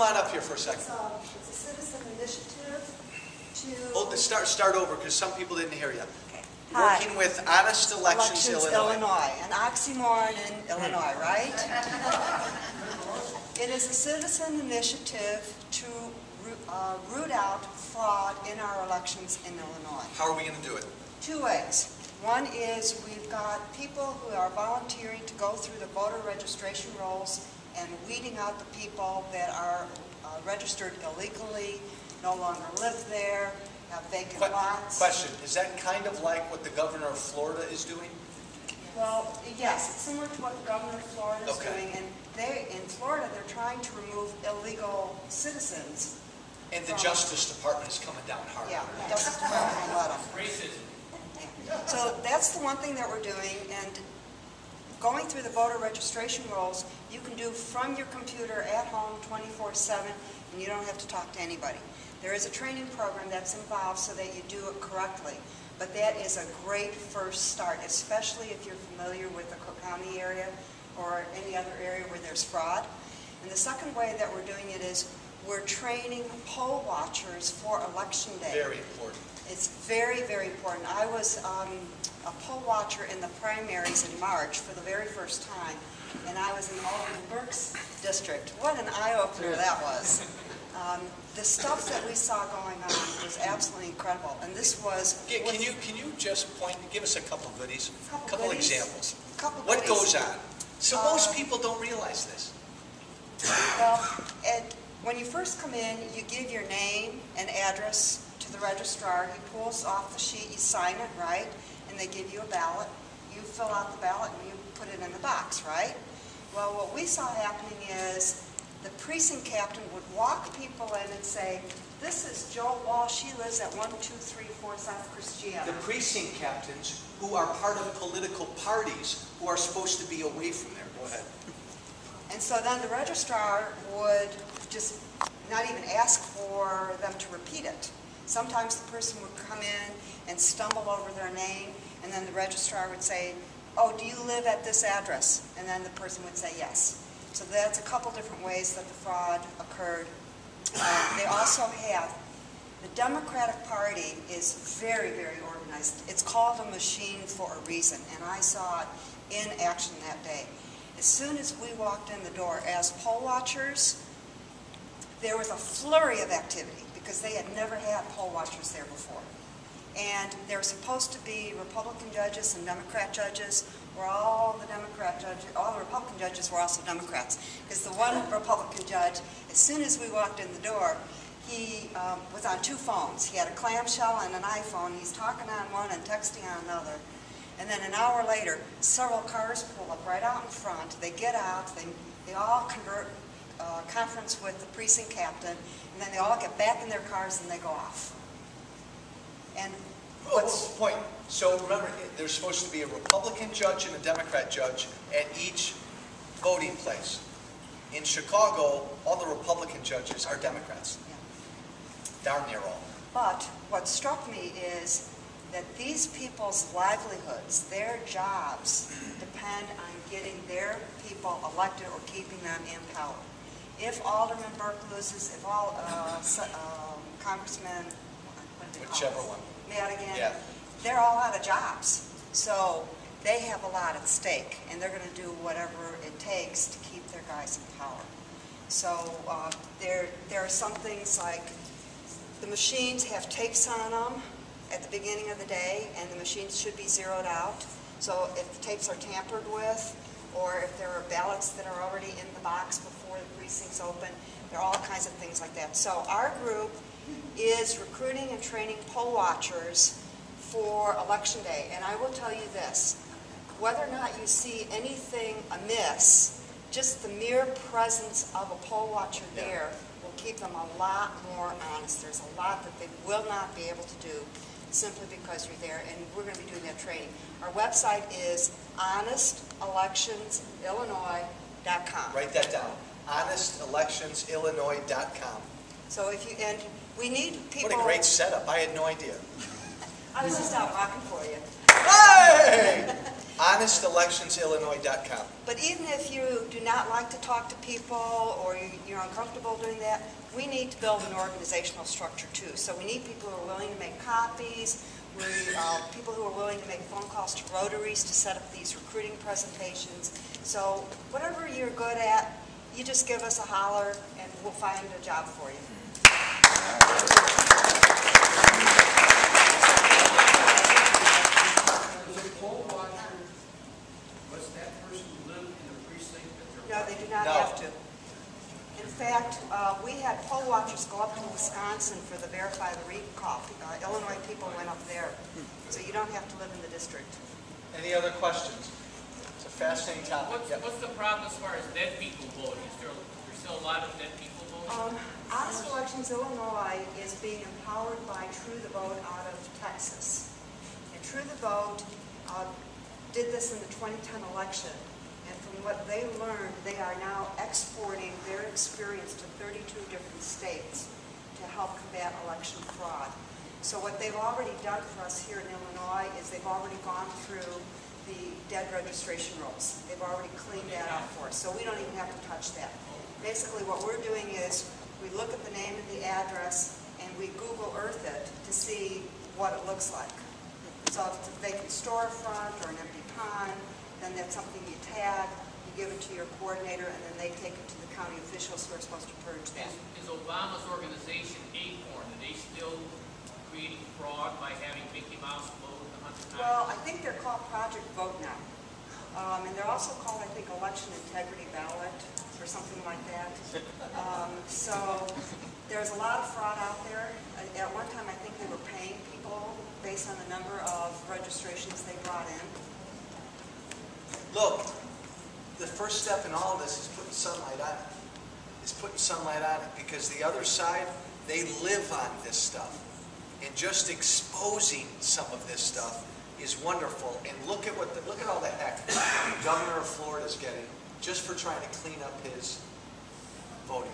come on up here for a second. It's a citizen initiative to... Oh, start over, because some people didn't hear you. Okay. Working with Honest Elections, Illinois. An oxymoron in Illinois, right? It is a citizen initiative to root out fraud in our elections in Illinois. How are we going to do it? 2 ways. One is we've got people who are volunteering to go through the voter registration rolls and weeding out the people that are registered illegally, no longer live there, have vacant lots. Question, is that kind of like what the governor of Florida is doing? Well, yes, it's similar to what the governor of Florida is doing, and in Florida they're trying to remove illegal citizens. And the Justice Department is coming down hard. Yeah, the Justice Department will let them. Racism. So that's the one thing that we're doing, and going through the voter registration rolls, you can do from your computer at home 24/7, and you don't have to talk to anybody. There is a training program that's involved so that you do it correctly, but that is a great first start, especially if you're familiar with the Cook County area or any other area where there's fraud. And the second way that we're doing it is we're training poll watchers for Election Day. Very important. It's very, very important. I was a poll watcher in the primaries in March for the very first time, and I was in Alderman Burke's district. What an eye-opener that was. The stuff that we saw going on was absolutely incredible, and this was... Can you just give us a couple goodies? A couple examples. What goes on? So most people don't realize this. Well, when you first come in, you give your name and address to the registrar. He pulls off the sheet, you sign it, right? And they give you a ballot. You fill out the ballot and you put it in the box, right? Well, what we saw happening is the precinct captain would walk people in and say, this is Joe Walsh, he lives at 1234 South Christiana. The precinct captains who are part of political parties who are supposed to be away from there. Go ahead. And so then the registrar would just not even ask for them to repeat it. Sometimes the person would come in and stumble over their name, and then the registrar would say, oh, do you live at this address? And then the person would say yes. So that's a couple different ways that the fraud occurred. They also have, the Democratic Party is very, very organized. It's called a machine for a reason, and I saw it in action that day. As soon as we walked in the door as poll watchers, there was a flurry of activity because they had never had poll watchers there before. And there were supposed to be Republican judges and Democrat judges, where all the Republican judges were also Democrats. Because the one Republican judge, as soon as we walked in the door, he was on 2 phones. He had a clamshell and an iPhone. He's talking on one and texting on another. And then an hour later, several cars pull up right out in front. They get out. They all conference with the precinct captain, and then they all get back in their cars and they go off. And point. So remember, there's supposed to be a Republican judge and a Democrat judge at each voting place. In Chicago, all the Republican judges are Democrats. Yeah. Darn near all. But what struck me is that these people's livelihoods, their jobs, depend on getting their people elected or keeping them in power. If Alderman Burke loses, if all Congressman, whichever one, Madigan, yeah, they're all out of jobs. So they have a lot at stake, and they're going to do whatever it takes to keep their guys in power. So there are some things like the machines have tapes on them at the beginning of the day, and the machines should be zeroed out. So if the tapes are tampered with, or if there are ballots that are already in the box before the precinct's open, there are all kinds of things like that. So our group is recruiting and training poll watchers for Election Day. And I will tell you this, whether or not you see anything amiss, just the mere presence of a poll watcher there will keep them a lot more honest. There's a lot that they will not be able to do simply because you're there, and we're going to be doing that training. Our website is honestelectionsillinois.com. Write that down. honestelectionsillinois.com. So if you, and we need people... What a great setup. I had no idea. I was just out walking for you. Hey! HonestElectionsIllinois.com. But even if you do not like to talk to people or you're uncomfortable doing that, we need to build an organizational structure too. So we need people who are willing to make copies, people who are willing to make phone calls to Rotaries to set up these recruiting presentations. So whatever you're good at, you just give us a holler and we'll find a job for you. No, they do not have to. In fact, we had poll watchers go up to Wisconsin for the Verify the Recall. Illinois people went up there. So you don't have to live in the district. Any other questions? It's a fascinating topic. What's the problem as far as dead people voting? Is there's still a lot of dead people voting? Honest Elections Illinois is being empowered by True the Vote out of Texas. And True the Vote did this in the 2010 election. And from what they learned, they are now exporting their experience to 32 different states to help combat election fraud. So what they've already done for us here in Illinois is they've already gone through the dead registration rolls. They've already cleaned that up for us, so we don't even have to touch that. Basically what we're doing is we look at the name and the address and we Google Earth it to see what it looks like. So if it's a vacant storefront or an empty pond, then that's something you tag, you give it to your coordinator, and then they take it to the county officials who are supposed to purge that. Is Obama's organization Acorn, are they still creating fraud by having Mickey Mouse vote 100 times? Well, I think they're called Project Vote now. And they're also called, I think, Election Integrity Ballot or something like that. So there's a lot of fraud out there. At one time, I think they were paying people based on the number of registrations they brought in. Look, the first step in all of this is putting sunlight on it. Because the other side, they live on this stuff. And just exposing some of this stuff is wonderful. And look at all the heck the governor of Florida is getting just for trying to clean up his voting.